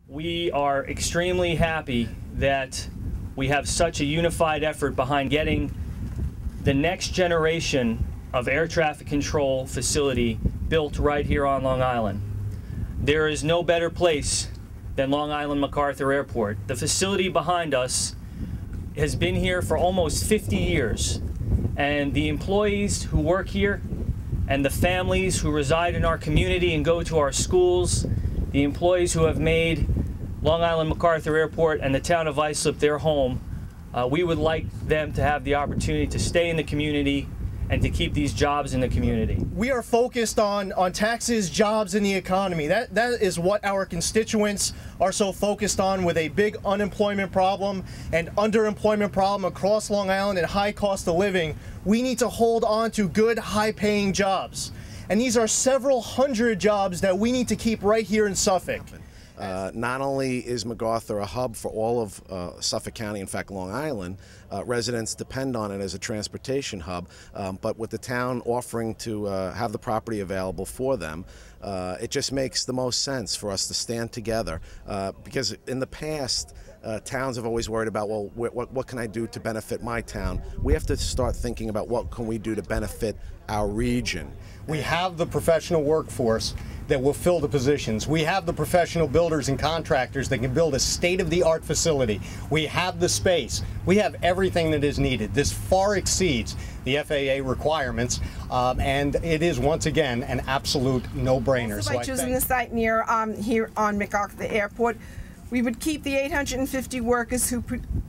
We are extremely happy that we have such a unified effort behind getting the next generation of air traffic control facility built right here on Long Island. There is no better place than Long Island MacArthur Airport. The facility behind us has been here for almost 50 years, and the employees who work here and the families who reside in our community and go to our schools, the employees who have made Long Island MacArthur Airport and the town of Islip their home, we would like them to have the opportunity to stay in the community and to keep these jobs in the community. We are focused on taxes, jobs, and the economy. That is what our constituents are so focused on, with a big unemployment problem and underemployment problem across Long Island and high cost of living. We need to hold on to good, high-paying jobs. And these are several hundred jobs that we need to keep right here in Suffolk. Not only is MacArthur a hub for all of Suffolk County, in fact Long Island, residents depend on it as a transportation hub, but with the town offering to have the property available for them, it just makes the most sense for us to stand together, because in the past towns have always worried about, well, what can I do to benefit my town? We have to start thinking about what can we do to benefit our region. We have the professional workforce that will fill the positions. We have the professional builders and contractors that can build a state-of-the-art facility. We have the space. We have everything that is needed. This far exceeds the FAA requirements, and it is, once again, an absolute no-brainer. By choosing the site near here on MacArthur Airport, we would keep the 850 workers who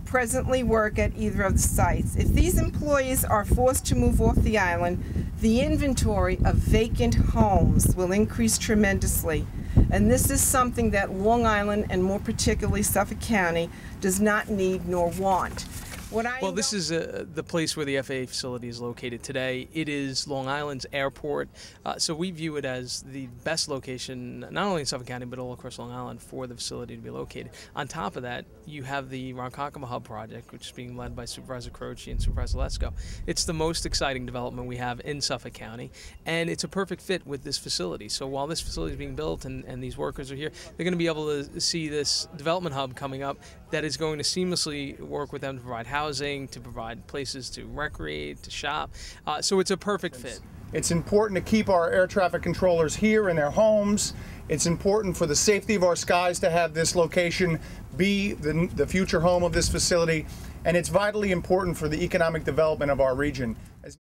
presently work at either of the sites. If these employees are forced to move off the island, the inventory of vacant homes will increase tremendously. And this is something that Long Island, and more particularly Suffolk County, does not need nor want. Well, this is the place where the FAA facility is located today. It is Long Island's airport, so we view it as the best location, not only in Suffolk County, but all across Long Island for the facility to be located. On top of that, you have the Ronkonkoma Hub project, which is being led by Supervisor Croce and Supervisor Lesko. It's the most exciting development we have in Suffolk County, and it's a perfect fit with this facility. So while this facility is being built and these workers are here, they're going to be able to see this development hub coming up that is going to seamlessly work with them to provide housing, to provide places to recreate, to shop. So it's a perfect fit. It's important to keep our air traffic controllers here in their homes. It's important for the safety of our skies to have this location be the future home of this facility. And it's vitally important for the economic development of our region.